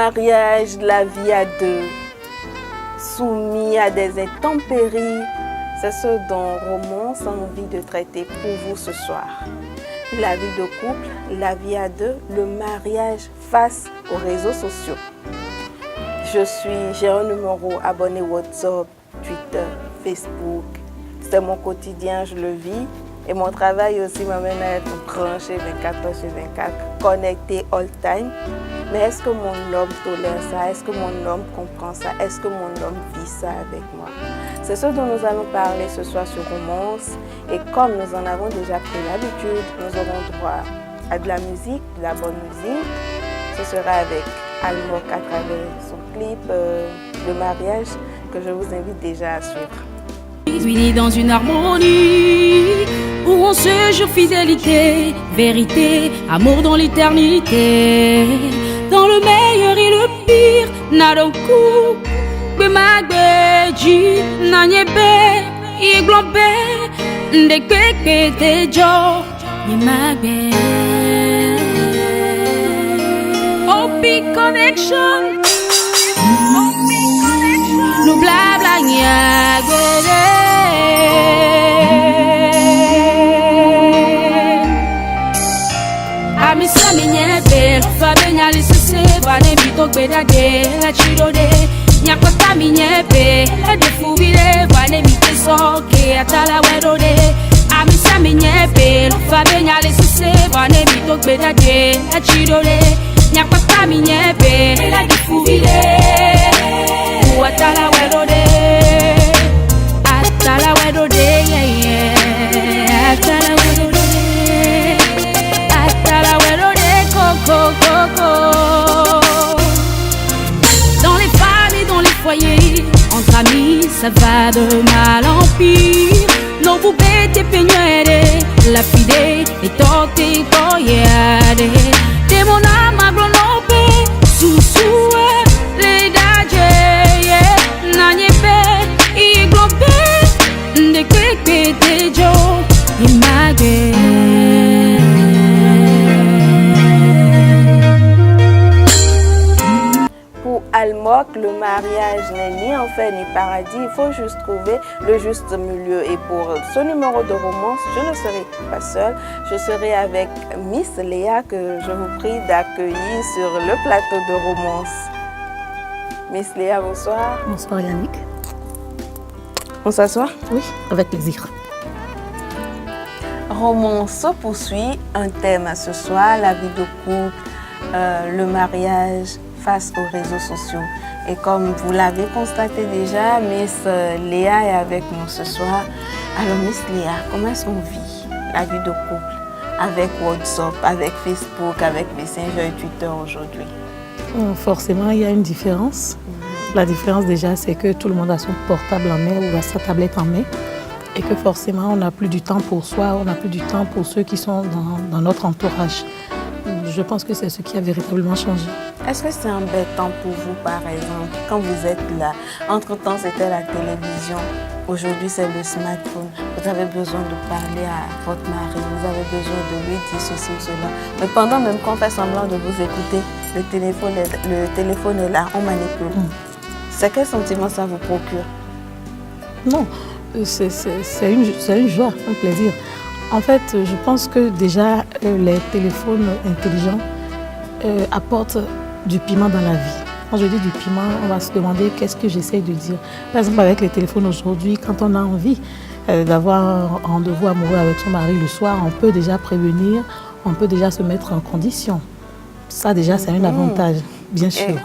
mariage, la vie à deux, soumis à des intempéries, c'est ce dont Romance a envie de traiter pour vous ce soir. La vie de couple, la vie à deux, le mariage face aux réseaux sociaux. J'ai un numéro abonné WhatsApp, Twitter, Facebook. C'est mon quotidien, je le vis. Et mon travail aussi m'amène à être branché 24h/24, connecté all time. Mais est-ce que mon homme tolère ça? Est-ce que mon homme comprend ça? Est-ce que mon homme vit ça avec moi? C'est ce dont nous allons parler ce soir sur Romance. Et comme nous en avons déjà pris l'habitude, nous aurons droit à de la musique, de la bonne musique. Ce sera avec Almok à travers son clip de mariage que je vous invite déjà à suivre. Unis dans une harmonie où on se jure fidélité, vérité, amour dans l'éternité. Dans le meilleur et le pire, nadoku, bemagbeji, nanyebe, iglombe, ndekeke tejo, bemagbe. Opi connection, nous blabla nyagere. Amisa minyebe, fabenya lisese, vane mito bedade, la chirode, nyakota minyebe, defubile, vane mite soke, atala wedode. Amisa minyebe, fabenya lisese, vane mito bedade, la chirode, nyakota minyebe, la defubile, atala wedode, atala wedode, yeah, atala wedode. Dans les familles, dans les foyers, entre amis, ça va de mal en pire. Non, vous bêtez peignoire, la fide, et tote, toyade. De mon âme, agronopé, sous, les dadje, n'anyebe, iglopé, de kéké, de jo, imagé. Almok, le mariage n'est ni enfer ni paradis, il faut juste trouver le juste milieu. Et pour ce numéro de Romance, je ne serai pas seule, je serai avec Miss Léa que je vous prie d'accueillir sur le plateau de Romance. Miss Léa, bonsoir. Bonsoir Yannick. On s'assoit? Oui, avec plaisir. Romance se poursuit, un thème à ce soir, la vie de couple, le mariage face aux réseaux sociaux. Et comme vous l'avez constaté déjà, Miss Léa est avec nous ce soir. Alors Miss Léa, comment est-ce qu'on vit la vie de couple avec WhatsApp, avec Facebook, avec Messenger et Twitter aujourd'hui? Forcément, il y a une différence. La différence déjà, c'est que tout le monde a son portable en main ou a sa tablette en main. Et que forcément, on n'a plus du temps pour soi, on n'a plus du temps pour ceux qui sont dans notre entourage. Je pense que c'est ce qui a véritablement changé. Est-ce que c'est embêtant pour vous, par exemple, quand vous êtes là? Entre-temps, c'était la télévision. Aujourd'hui, c'est le smartphone. Vous avez besoin de parler à votre mari. Vous avez besoin de lui dire ceci ou cela. Mais pendant même qu'on fait semblant de vous écouter, le téléphone est là, on manipule. C'est quel sentiment ça vous procure? Non, c'est une joie, un plaisir. En fait, je pense que déjà, les téléphones intelligents apportent du piment dans la vie. Quand je dis du piment, on va se demander qu'est-ce que j'essaye de dire. Par exemple, avec les téléphones aujourd'hui, quand on a envie d'avoir un rendez-vous amoureux avec son mari le soir, on peut déjà prévenir, on peut déjà se mettre en condition. Ça, déjà, c'est un avantage, bien sûr.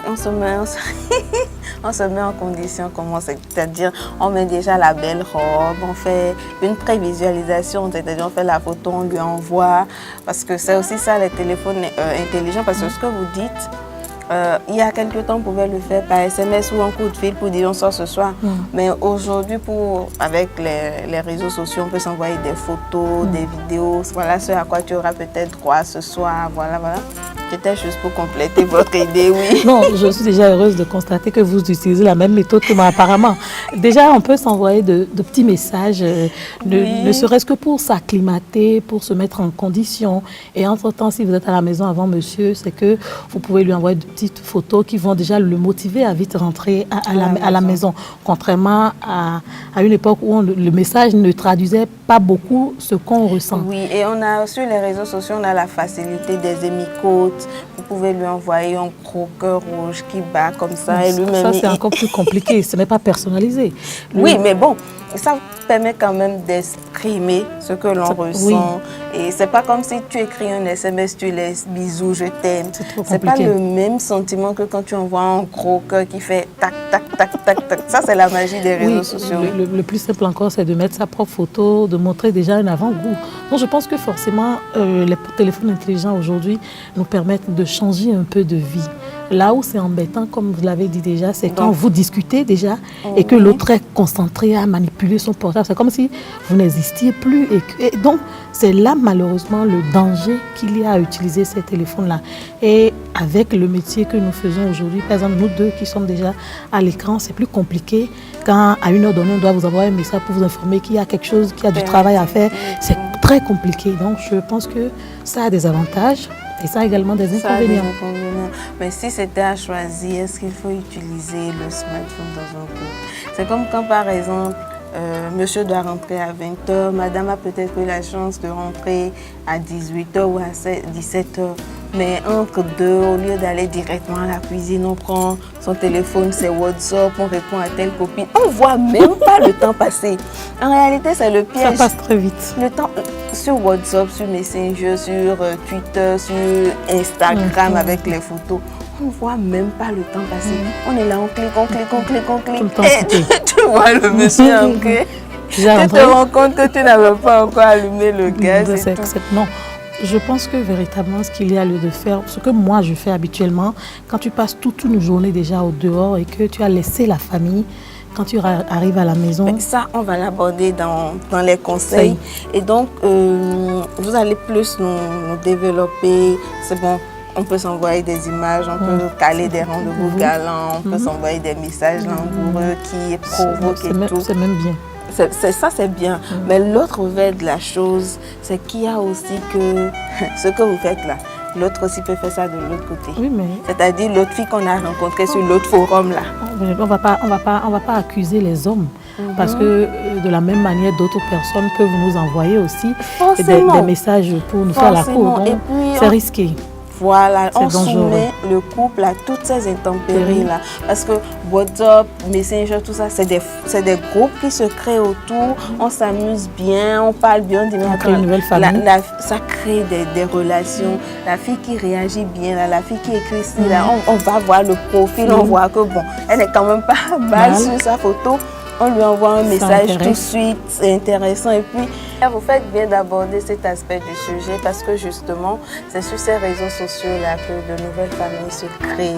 On se met en condition, comment c'est-à-dire on met déjà la belle robe, on fait une prévisualisation, c'est-à-dire on fait la photo, on lui envoie, parce que c'est aussi ça les téléphones intelligents, parce que ce que vous dites, il y a quelques temps on pouvait le faire par SMS ou un coup de fil pour dire on sort ce soir, mais aujourd'hui avec les réseaux sociaux on peut s'envoyer des photos, des vidéos, voilà ce à quoi tu auras peut-être droit ce soir, voilà. C'était juste pour compléter votre idée, oui. Non, je suis déjà heureuse de constater que vous utilisez la même méthode que moi apparemment. Déjà, on peut s'envoyer de petits messages, ne serait-ce que pour s'acclimater, pour se mettre en condition. Et entre-temps, si vous êtes à la maison avant monsieur, c'est que vous pouvez lui envoyer de petites photos qui vont déjà le motiver à vite rentrer à la maison. Contrairement à une époque où le message ne traduisait pas beaucoup ce qu'on ressent. Oui, et on a sur les réseaux sociaux, on a la facilité des émicotes. Vous pouvez lui envoyer un gros cœur rouge qui bat comme ça. Et ça, c'est encore plus compliqué. Ce n'est pas personnalisé. Oui, mais bon, ça permet quand même d'exprimer ce que l'on ressent. Oui. Et c'est pas comme si tu écris un SMS, tu laisses bisous, je t'aime. C'est pas le même sentiment que quand tu envoies un gros cœur qui fait tac, tac, tac, tac, tac. Ça, c'est la magie des réseaux sociaux. Le plus simple encore, c'est de mettre sa propre photo, de montrer déjà un avant-goût. Donc, je pense que forcément, les téléphones intelligents aujourd'hui nous permettent de changer un peu de vie. Là où c'est embêtant, comme vous l'avez dit déjà, c'est quand vous discutez déjà et que l'autre est concentré à manipuler son portable. C'est comme si vous n'existiez plus. Et donc, c'est là malheureusement le danger qu'il y a à utiliser ces téléphones-là. Et avec le métier que nous faisons aujourd'hui, par exemple, nous deux qui sommes déjà à l'écran, c'est plus compliqué. Quand à une heure donnée, on doit vous envoyer un message pour vous informer qu'il y a quelque chose, qu'il y a du travail à faire. C'est très compliqué. Donc, je pense que ça a des avantages. Et ça a également des inconvénients. Mais si c'était à choisir, est-ce qu'il faut utiliser le smartphone dans un couple? C'est comme quand, par exemple, monsieur doit rentrer à 20h, madame a peut-être eu la chance de rentrer à 18h ou à 17h. Mais entre deux, au lieu d'aller directement à la cuisine, on prend son téléphone, c'est WhatsApp, on répond à telle copine. On ne voit même pas le temps passer. En réalité, c'est le piège. Ça passe très vite. Le temps sur WhatsApp, sur Messenger, sur Twitter, sur Instagram avec les photos. On ne voit même pas le temps passer. On est là, on clique, on clique, on clique, on clique. Et tu vois le monsieur entrer. Tu te rends compte que tu n'avais pas encore allumé le gaz. Non. Je pense que véritablement, ce qu'il y a lieu de faire, ce que moi je fais habituellement, quand tu passes toute une journée déjà au dehors et que tu as laissé la famille, quand tu arrives à la maison... Mais ça, on va l'aborder dans les conseils. Et donc, vous allez plus nous développer. C'est bon, on peut s'envoyer des images, on peut caler des rendez-vous galants, on peut s'envoyer des messages langoureux qui provoquent et tout. C'est même bien. Ça, c'est bien. Mais l'autre veille de la chose, c'est qu'il y a aussi que ce que vous faites là, l'autre aussi peut faire ça de l'autre côté. Oui, mais... C'est-à-dire l'autre fille qu'on a rencontrée sur l'autre forum là. On va pas accuser les hommes. Parce que de la même manière, d'autres personnes peuvent nous envoyer aussi des messages pour nous faire la cour. Donc, c'est risqué. Voilà, on soumet le couple à toutes ces intempéries-là. Parce que WhatsApp, Messenger, tout ça, c'est des groupes qui se créent autour. On s'amuse bien, on parle bien. On crée une nouvelle famille. Ça crée des relations. La fille qui réagit bien, la fille qui écrit ici, là, on va voir le profil, on voit que bon, elle n'est quand même pas mal sur sa photo. On lui envoie un message tout de suite, c'est intéressant. Et puis, vous faites bien d'aborder cet aspect du sujet parce que justement, c'est sur ces réseaux sociaux-là que de nouvelles familles se créent.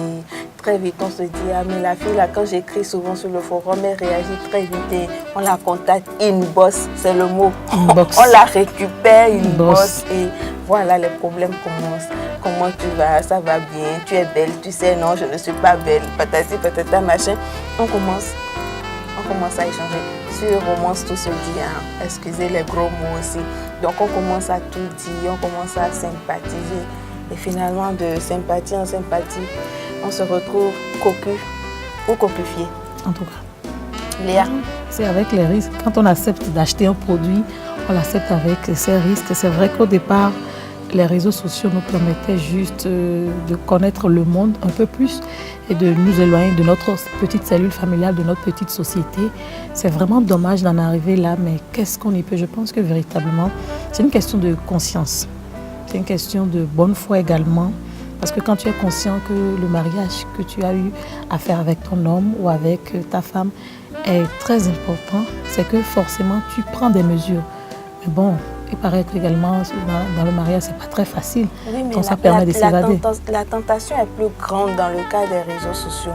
Très vite, on se dit, ah mais la fille, là, quand j'écris souvent sur le forum, elle réagit très vite et on la contacte, inbox, c'est le mot. On la récupère, inbox, et voilà, les problèmes commencent. Comment tu vas? Ça va bien? Tu es belle? Tu sais, non, je ne suis pas belle. Patati, patata, machin. On commence à échanger. Sur romance, tout se dit, hein. Excusez les gros mots aussi. Donc on commence à tout dire, on commence à sympathiser. Et finalement, de sympathie en sympathie, on se retrouve cocu ou cocufié. En tout cas. Léa? C'est avec les risques. Quand on accepte d'acheter un produit, on l'accepte avec ses risques. C'est vrai qu'au départ, les réseaux sociaux nous permettaient juste de connaître le monde un peu plus et de nous éloigner de notre petite cellule familiale, de notre petite société. C'est vraiment dommage d'en arriver là, mais qu'est-ce qu'on y peut? Je pense que véritablement, c'est une question de conscience. C'est une question de bonne foi également. Parce que quand tu es conscient que le mariage que tu as eu à faire avec ton homme ou avec ta femme est très important, c'est que forcément tu prends des mesures. Mais bon, il paraît qu'également dans le mariage, c'est pas très facile. Oui, mais donc ça permet de s'évader. La tentation est plus grande dans le cas des réseaux sociaux.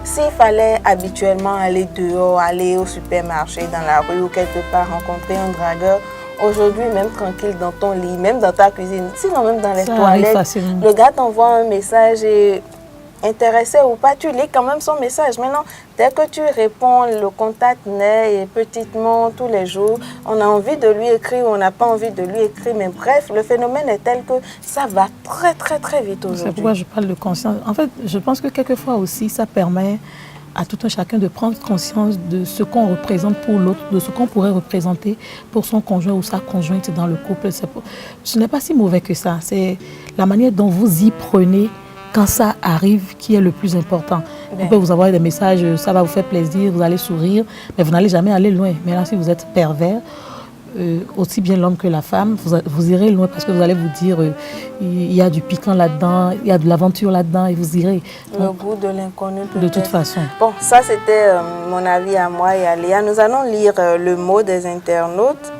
S'il fallait habituellement aller dehors, aller au supermarché, dans la rue ou quelque part rencontrer un dragueur, Aujourd'hui, même tranquille dans ton lit, même dans ta cuisine, sinon même dans les toilettes, le gars t'envoie un message et intéressé ou pas, tu lis quand même son message. Maintenant, dès que tu réponds, le contact naît petitement tous les jours. On a envie de lui écrire, on n'a pas envie de lui écrire. Mais bref, le phénomène est tel que ça va très, très, très vite aujourd'hui. C'est pourquoi je parle de conscience. En fait, je pense que quelquefois aussi, ça permet à tout un chacun de prendre conscience de ce qu'on représente pour l'autre, de ce qu'on pourrait représenter pour son conjoint ou sa conjointe dans le couple. Ce n'est pas si mauvais que ça. C'est la manière dont vous y prenez quand ça arrive qui est le plus important. On peut vous avoir des messages, ça va vous faire plaisir, vous allez sourire, mais vous n'allez jamais aller loin. Maintenant, si vous êtes pervers, aussi bien l'homme que la femme, vous irez loin parce que vous allez vous dire il y a du piquant là-dedans, il y a de l'aventure là-dedans et vous irez. Le goût de l'inconnu peut-être. De toute façon. Bon, ça c'était mon avis à moi et à Léa. Nous allons lire le mot des internautes.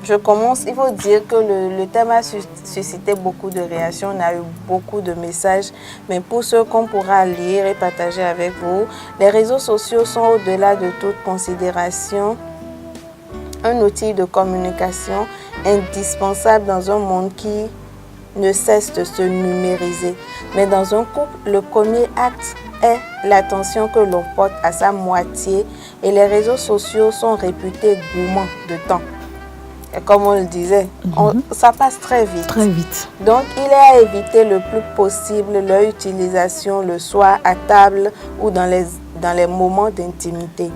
Je commence, il faut dire que le thème a suscité beaucoup de réactions, on a eu beaucoup de messages, mais pour ceux qu'on pourra lire et partager avec vous, les réseaux sociaux sont au-delà de toute considération un outil de communication indispensable dans un monde qui ne cesse de se numériser. Mais dans un couple, le premier acte est l'attention que l'on porte à sa moitié et les réseaux sociaux sont réputés gourmands de temps. Et comme on le disait, ça passe très vite. Très vite. Donc, il est à éviter le plus possible leur utilisation le soir à table ou dans les moments d'intimité.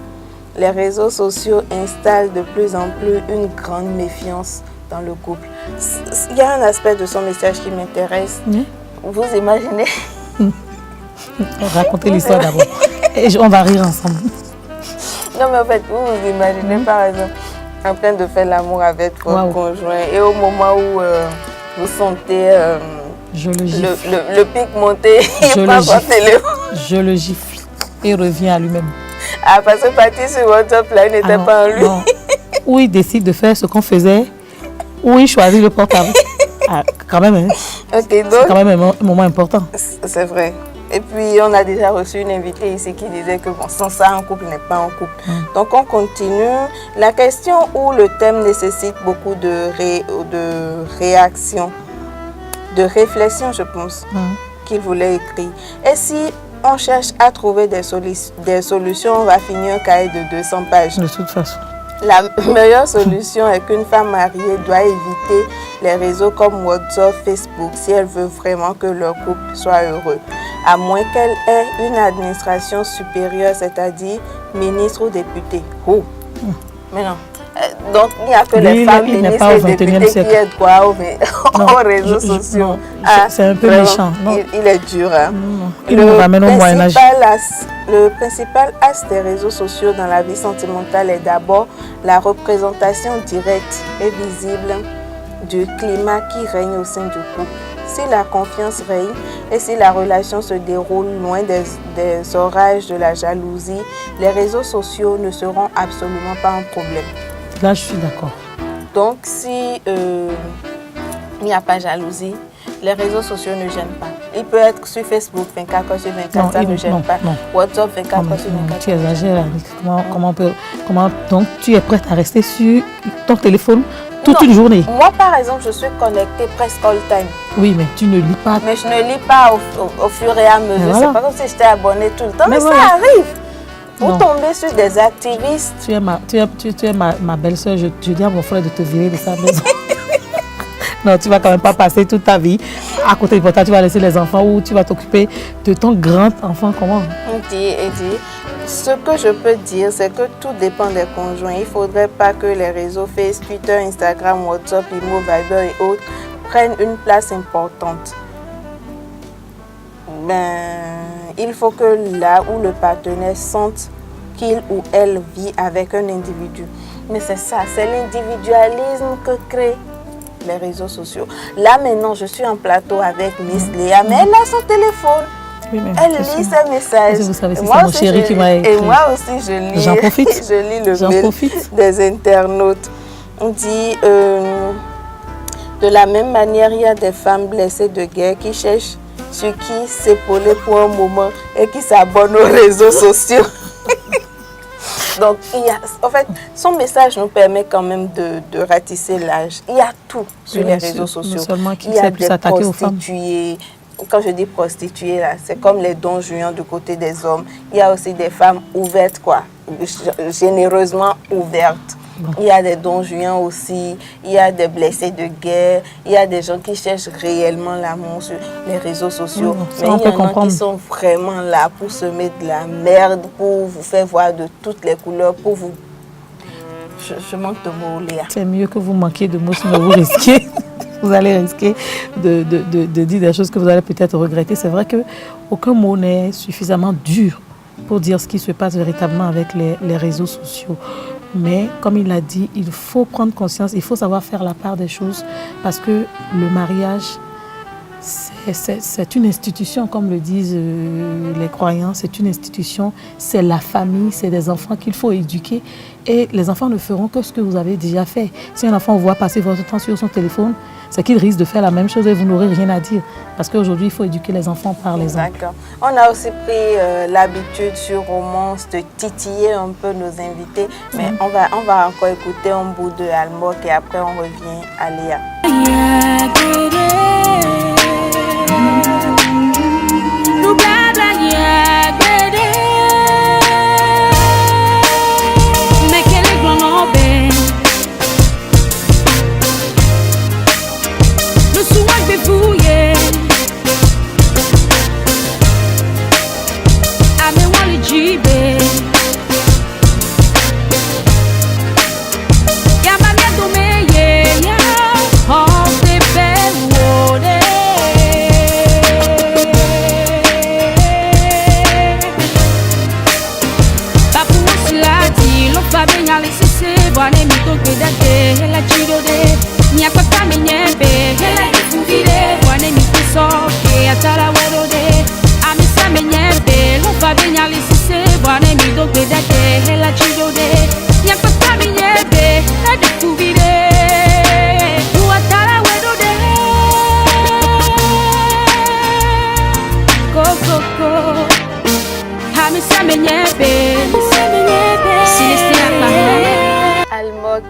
Les réseaux sociaux installent de plus en plus une grande méfiance dans le couple. Il y a un aspect de son message qui m'intéresse. Vous imaginez? Racontez l'histoire d'abord. Et on va rire ensemble. Non, mais en fait, vous imaginez par exemple en train de faire l'amour avec votre conjoint et au moment où vous sentez le pic monter, je le gifle et il revient à lui-même. Ah, parce que partir sur WhatsApp là, il n'était pas en lui. Non. Ou il décide de faire ce qu'on faisait, ou il choisit le portable. Ah, quand même, hein. Okay, donc, c'est quand même un moment important. C'est vrai. Et puis, on a déjà reçu une invitée ici qui disait que bon, sans ça, un couple n'est pas un couple. Donc, on continue. La question ou le thème nécessite beaucoup de réaction, de réflexion, je pense, qu'il voulait écrire. Et si on cherche à trouver des solutions, on va finir un cahier de 200 pages. De toute façon. La meilleure solution est qu'une femme mariée doit éviter les réseaux comme WhatsApp, Facebook, si elle veut vraiment que leur couple soit heureux. À moins qu'elle ait une administration supérieure, c'est-à-dire ministre ou député. Oh. Mais non. Donc, il n'y a que les femmes ministres et députés qui aident quoi aux réseaux sociaux. C'est un peu méchant. Il est dur. Hein? Le principal axe des réseaux sociaux dans la vie sentimentale est d'abord la représentation directe et visible du climat qui règne au sein du couple. Si la confiance règne et si la relation se déroule loin des orages de la jalousie, les réseaux sociaux ne seront absolument pas un problème. Là, je suis d'accord. Donc, si il n'y a pas de jalousie, les réseaux sociaux ne gênent pas. Il peut être sur Facebook 24 heures sur 24, ça ne gêne pas. Non. WhatsApp 24 heures sur 24. Tu exagères. Donc, tu es prête à rester sur ton téléphone toute une journée? Moi, par exemple, je suis connectée presque all time. Oui, mais tu ne lis pas. Mais je ne lis pas au fur et à mesure. Voilà. C'est pas comme si j'étais abonnée tout le temps. Mais voilà. Ça arrive. Vous tombez sur des activistes. Tu es ma belle-sœur. Je dis à mon frère de te virer de sa maison. Non, tu ne vas quand même pas passer toute ta vie à côté de toi. Tu vas laisser les enfants ou tu vas t'occuper de ton grand enfant. Comment? Ce que je peux dire, c'est que tout dépend des conjoints. Il ne faudrait pas que les réseaux Facebook, Twitter, Instagram, WhatsApp, Imo, Viber et autres prennent une place importante. Il faut que là où le partenaire sente qu'il ou elle vit avec un individu. Mais c'est ça, c'est l'individualisme que créent les réseaux sociaux. Là maintenant, je suis en plateau avec Miss Léa, mais elle a son téléphone. Oui, elle lit ses messages. Vous savez, c'est mon chéri qui m'a écrit. Et moi aussi, je lis. J'en profite. Je lis le mail des internautes. On dit, de la même manière, il y a des femmes blessées de guerre qui cherchent sur qui s'épauler pour un moment et qui s'abonnent aux réseaux sociaux. Donc, en fait, son message nous permet quand même de ratisser l'âge. Il y a tout sur les réseaux sociaux. Il y a des prostituées. Quand je dis prostituées, là, c'est comme les dons juillants du côté des hommes. Il y a aussi des femmes ouvertes, quoi, généreusement ouvertes. Bon. Il y a des dons juillants aussi, il y a des blessés de guerre, il y a des gens qui cherchent réellement l'amour sur les réseaux sociaux. Mais il y en a qui sont vraiment là pour semer de la merde, pour vous faire voir de toutes les couleurs, pour vous... Je manque de mots, Léa. C'est mieux que vous manquiez de mots, sinon vous risquez... Vous allez risquer de dire des choses que vous allez peut-être regretter. C'est vrai qu'aucun mot n'est suffisamment dur pour dire ce qui se passe véritablement avec les réseaux sociaux. Mais comme il l'a dit, il faut prendre conscience, il faut savoir faire la part des choses parce que le mariage, c'est une institution, comme le disent les croyants, c'est une institution, c'est la famille, c'est des enfants qu'il faut éduquer et les enfants ne feront que ce que vous avez déjà fait. Si un enfant voit passer votre temps sur son téléphone, c'est qu'il risque de faire la même chose et vous n'aurez rien à dire. Parce qu'aujourd'hui, il faut éduquer les enfants par les enfants. D'accord. On a aussi pris l'habitude sur Romance de titiller un peu nos invités. Mais on va encore écouter un bout de Almok et après on revient à Léa.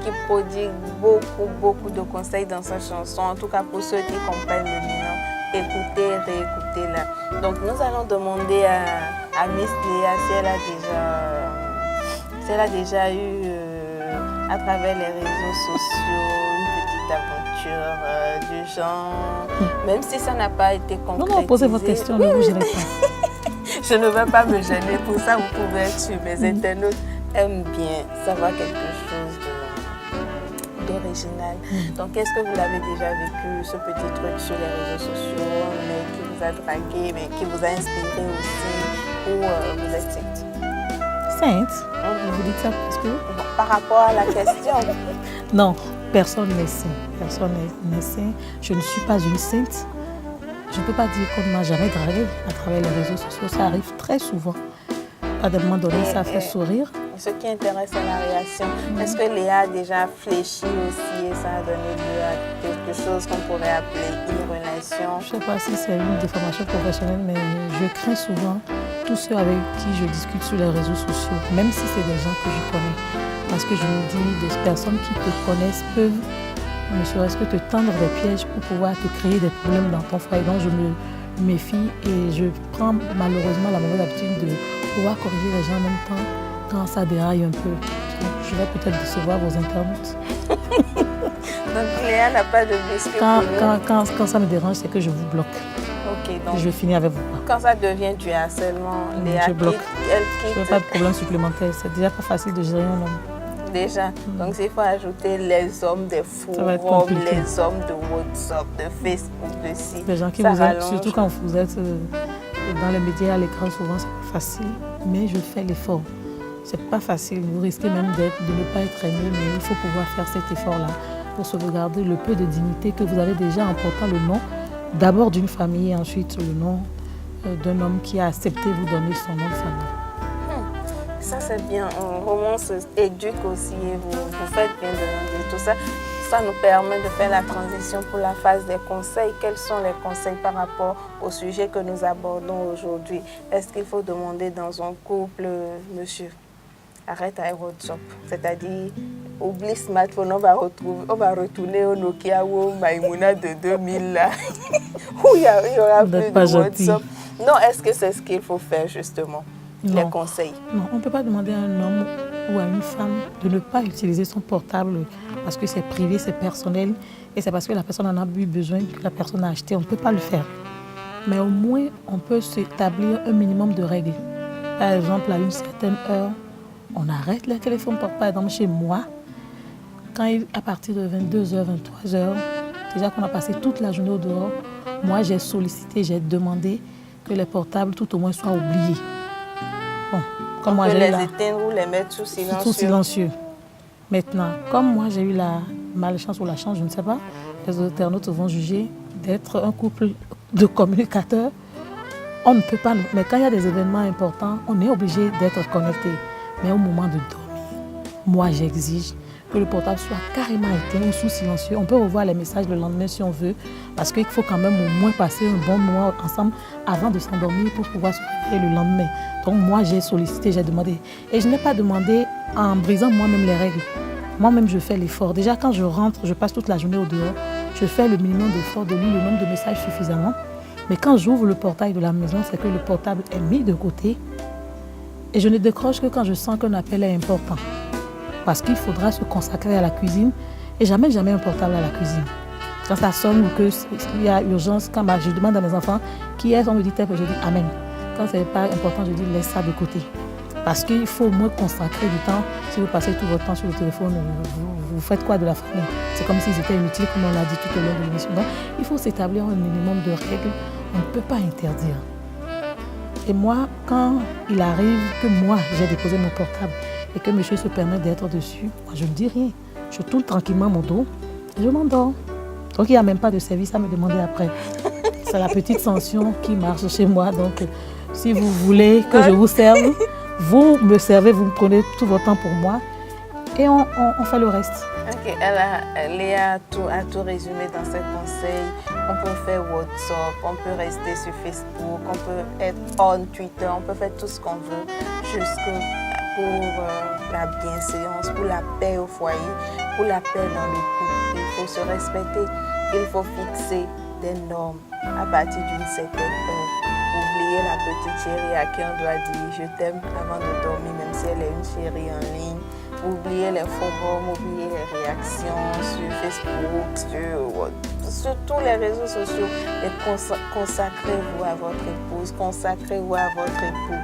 Qui prodigue beaucoup de conseils dans sa chanson, en tout cas pour ceux qui comprennent le mignon. Écoutez, réécoutez-la. Donc nous allons demander à Miss Léa si elle a déjà eu à travers les réseaux sociaux une petite aventure du genre, même si ça n'a pas été concrétisé. Non, posez vos questions, ne vous gênez pas. Je ne vais pas me gêner, pour ça vous pouvez être sûr. Mes internautes aiment bien savoir quelque chose d'original. Donc, est-ce que vous l'avez déjà vécu, ce petit truc sur les réseaux sociaux, mais qui vous a dragué, mais qui vous a inspiré aussi, ou vous êtes sainte? Sainte? Vous dites ça parce que... Bon, par rapport à la question. Non, personne n'est saint. Personne n'est saint. Je ne suis pas une sainte. Je ne peux pas dire qu'on ne m'a jamais dragué à travers les réseaux sociaux. Ça arrive très souvent. À des moments donnés, ça fait sourire. Ce qui intéresse, c'est la réaction. Est-ce que Léa a déjà fléchi aussi et ça a donné lieu à quelque chose qu'on pourrait appeler une relation? Je ne sais pas si c'est une déformation professionnelle, mais je crains souvent tous ceux avec qui je discute sur les réseaux sociaux, même si c'est des gens que je connais. Parce que je me dis, des personnes qui te connaissent peuvent, ne serait-ce que te tendre des pièges pour pouvoir te créer des problèmes dans ton foyer. Donc je me méfie et je prends malheureusement la mauvaise habitude de pouvoir corriger les gens en même temps quand ça déraille un peu. Donc, je vais peut-être décevoir vos internautes. Donc Léa n'a pas de biscuit quand ça me dérange, c'est que je vous bloque. Ok, donc je finis avec vous. Quand ça devient du harcèlement, Léa je bloque. Elle je veux pas de problème supplémentaire. C'est déjà pas facile de gérer un homme. Déjà. Donc s'il faut ajouter les hommes des forums, les hommes de WhatsApp, de Facebook, de site. Les gens qui vous aiment, surtout quand vous êtes dans les médias à l'écran, souvent c'est pas facile. Mais je fais l'effort. C'est pas facile. Vous risquez même de ne pas être aimé, mais il faut pouvoir faire cet effort-là pour sauvegarder le peu de dignité que vous avez déjà en portant le nom d'abord d'une famille et ensuite le nom d'un homme qui a accepté de vous donner son nom de famille. Ça c'est bien. Romance éduque aussi et vous faites bien de nous dire tout ça. Ça nous permet de faire la transition pour la phase des conseils. Quels sont les conseils par rapport au sujet que nous abordons aujourd'hui? Est-ce qu'il faut demander dans un couple, monsieur? arrête avec WhatsApp. C'est-à-dire, oublie smartphone, on va retourner au Nokia ou au Maïmouna de 2000 là, où il y aura plus de WhatsApp. Non, est-ce que c'est ce qu'il faut faire justement? Les conseils? Non, on ne peut pas demander à un homme ou à une femme de ne pas utiliser son portable parce que c'est privé, c'est personnel et c'est parce que la personne en a eu besoin, que la personne a acheté. On ne peut pas le faire. Mais au moins, on peut s'établir un minimum de règles. Par exemple, à une certaine heure, on arrête le téléphone portable. Par exemple, chez moi, à partir de 22h, 23h, déjà qu'on a passé toute la journée au dehors, moi j'ai sollicité, j'ai demandé que les portables tout au moins soient oubliés. Bon, comme moi, on peut les éteindre ou les mettre sous silencieux. Sous silencieux. Maintenant, comme moi j'ai eu la malchance ou la chance, je ne sais pas, les internautes vont juger d'être un couple de communicateurs. On ne peut pas, mais quand il y a des événements importants, on est obligé d'être connecté. Mais au moment de dormir, moi j'exige que le portable soit carrément éteint ou sous silencieux. On peut revoir les messages le lendemain si on veut, parce qu'il faut quand même au moins passer un bon moment ensemble avant de s'endormir pour pouvoir se réveiller le lendemain. Donc moi j'ai sollicité, j'ai demandé. Et je n'ai pas demandé en brisant moi-même les règles. Moi-même je fais l'effort. Déjà quand je rentre, je passe toute la journée au dehors, je fais le minimum d'effort de lire le nombre de messages suffisamment. Mais quand j'ouvre le portail de la maison, c'est que le portable est mis de côté. Et je ne décroche que quand je sens qu'un appel est important. Parce qu'il faudra se consacrer à la cuisine. Et jamais un portable à la cuisine. Quand ça sonne ou qu'il y a urgence, quand je demande à mes enfants qui est, on me dit tel, je dis amen. Quand ce n'est pas important, je dis laisse ça de côté. Parce qu'il faut au moins consacrer du temps. Si vous passez tout votre temps sur le téléphone, vous faites quoi de la famille? C'est comme s'ils étaient inutiles, comme on l'a dit tout au long de l'émission. Donc, il faut s'établir un minimum de règles. On ne peut pas interdire. Et moi, quand il arrive que moi, j'ai déposé mon portable et que monsieur se permet d'être dessus, moi, je ne dis rien. Je tourne tranquillement mon dos et je m'endors. Donc, il n'y a même pas de service à me demander après. C'est la petite sanction qui marche chez moi. Donc, si vous voulez que je vous serve, vous me servez, vous me prenez tout votre temps pour moi et on fait le reste. Ok, Léa a tout résumé dans ses conseils. On peut faire WhatsApp, on peut rester sur Facebook, on peut être on Twitter, on peut faire tout ce qu'on veut, juste pour la bienséance, pour la paix au foyer, pour la paix dans le couple. Il faut se respecter, il faut fixer des normes à partir d'une certaine heure. Oublier la petite chérie à qui on doit dire je t'aime avant de dormir, même si elle est une chérie en ligne. Oubliez les forums, oubliez les réactions sur Facebook, sur tous les réseaux sociaux. Et consacrez-vous à votre épouse, consacrez-vous à votre époux.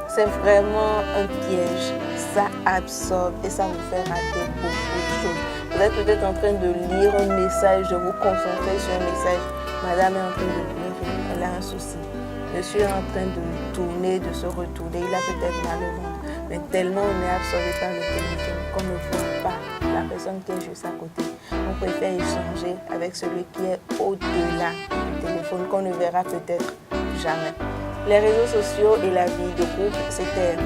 C'est vraiment un piège. Ça absorbe et ça vous fait rater beaucoup de choses. Vous êtes peut-être en train de lire un message, de vous concentrer sur un message. Madame est en train de pleurer, elle a un souci. Monsieur est en train de tourner, de se retourner. Il a peut-être mal au ventre. Mais tellement on est absorbé par le téléphone qu'on ne voit pas la personne qui est juste à côté. On préfère échanger avec celui qui est au-delà du téléphone qu'on ne verra peut-être jamais. Les réseaux sociaux et la vie de couple, c'était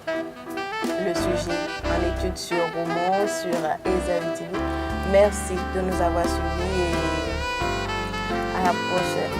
le sujet en étude sur Roman, sur Esavi TV. Merci de nous avoir suivis et à la prochaine.